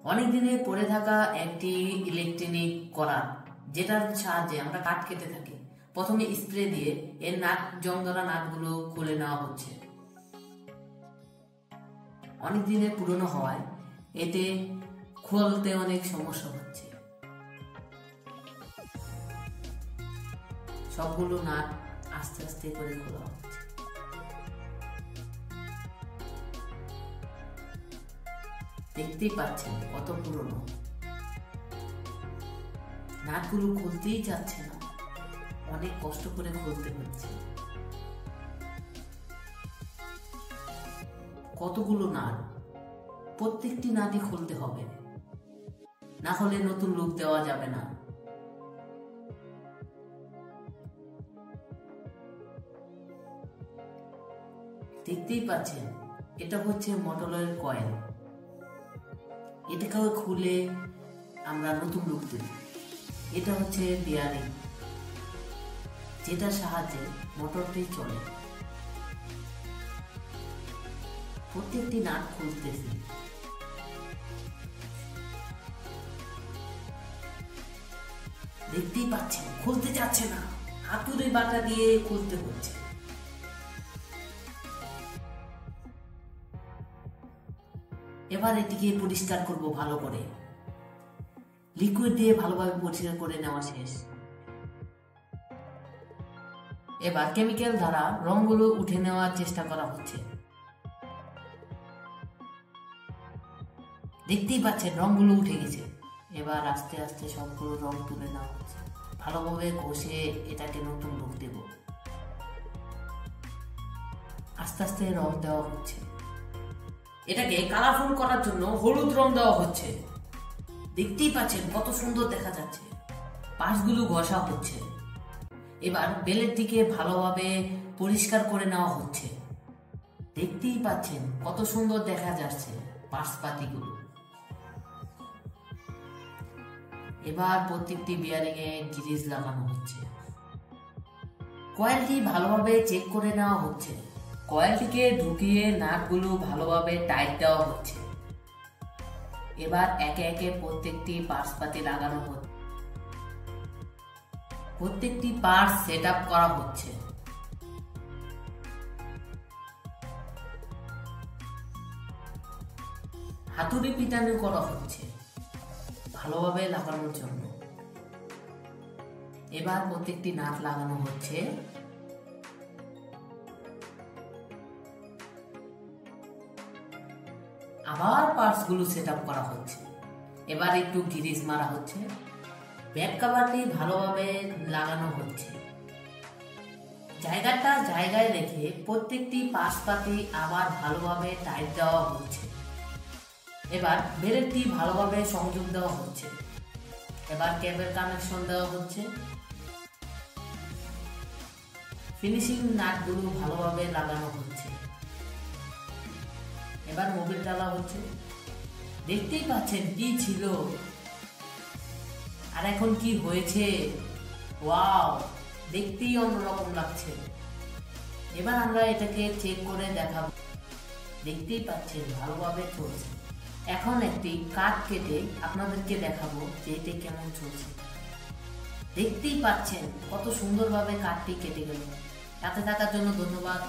অনেক দিনে পড়ে থাকা একটি ইলেকট্রনিক করাত, যেটার সাহায্যে আমরা কাঠ কেটে থাকি। প্রথমে স্প্রে দিয়ে এর জং ধরা নাটগুলো খুলে নেওয়া হচ্ছে। অনেক দিনের পুরনো হওয়ায় এতে খুলতে অনেক সমস্যা হচ্ছে। সবগুলো নাট আস্তে আস্তে করে খোলা হচ্ছে। দেখতেই পাচ্ছেন কত পুরনো, নাটগুলো খুলতেই যাচ্ছে না, অনেক কষ্ট করে খুলতে হচ্ছে। কতগুলো নাট, প্রত্যেকটি নাটই খুলতে হবে, না হলে নতুন লুক দেওয়া যাবে না। দেখতেই পাচ্ছেন এটা হচ্ছে মোটরের কয়েল। এটাকেও খুলে আমরা নতুন লুক দেব। এটা হচ্ছে বিয়ারিং, যেটার সাহায্যে মোটরটি চলে। প্রত্যেকটি নাট খুলতেছি। দেখতেই পাচ্ছেন খুলতে যাচ্ছে না, হাতুড়ি বাটা দিয়ে খুলতে হচ্ছে। এবার এটিকে পরিষ্কার করব ভালো করে। লিকুইড দিয়ে ভালোভাবে পরিষ্কার করে নেওয়া শেষ। এবার কেমিক্যাল দ্বারা রংগুলো উঠে নেওয়ার চেষ্টা করা হচ্ছে। দেখতেই পাচ্ছেন রংগুলো উঠে গেছে। এবার আস্তে আস্তে সবগুলো রং তুলে নেওয়া হচ্ছে। ভালোভাবে ঘষে এটাকে নতুন লুক দেব। আস্তে আস্তে রং দেওয়া হচ্ছে। এটাকে কালারফুল করার জন্য হলুদ রং দেওয়া হচ্ছে। দেখতেই পাচ্ছেন কত সুন্দর দেখা যাচ্ছে। পাশগুলো ঘষা হচ্ছে। এবার বেলেটটিকে ভালোভাবে পরিষ্কার করে নেওয়া হচ্ছে। দেখতেই পাচ্ছেন কত সুন্দর দেখা যাচ্ছে পাশপাতিগুলো। এবার প্রত্যেকটি বিয়ারিং এ গ্রিজ লাগানো হচ্ছে। কয়েলটি ভালোভাবে চেক করে নেওয়া হচ্ছে। কয়েলটিকে ঢুকিয়ে নাটগুলো ভালোভাবে টাইট দেওয়া হচ্ছে। এবার একে একে প্রত্যেকটি পার্টসপাতি লাগানো হচ্ছে। প্রত্যেকটি পার্টস সেট আপ করা হচ্ছে। হাতুড়ি পিটানো করা হচ্ছে ভালোভাবে লাগানোর জন্য। এবার প্রত্যেকটি নাট লাগানো হচ্ছে। আবার পার্টস গুলো সেট আপ করা হচ্ছে। এবার একটু গ্রিজ মারা হচ্ছে। ব্যাক কভারটি ভালোভাবে লাগানো হচ্ছে। জায়গাটা জায়গায় রেখে প্রত্যেকটি পাশপাতি আবার ভালোভাবে টাইট দেওয়া হচ্ছে। এবার বেলেটটি ভালোভাবে সংযোগ দেওয়া হচ্ছে। এবার কেবল কানেকশন দেওয়া হচ্ছে। ফিনিশিং নাটগুলো ভালোভাবে লাগানো হচ্ছে। এবার মোবিল ডালা হচ্ছে। দেখতেই পাচ্ছেন কি ছিল আর এখন কি হয়েছে। ওয়াও, দেখতেই অন্যরকম লাগছে। এবার আমরা এটাকে চেক করে দেখাবো। দেখতেই পাচ্ছেন ভালোভাবে চলছে। এখন একটি কাঠ কেটে আপনাদেরকে দেখাবো যে এটা কেমন চলছে। দেখতেই পাচ্ছেন কত সুন্দরভাবে কাঠটি কেটে গেল। সাথে থাকার জন্য ধন্যবাদ।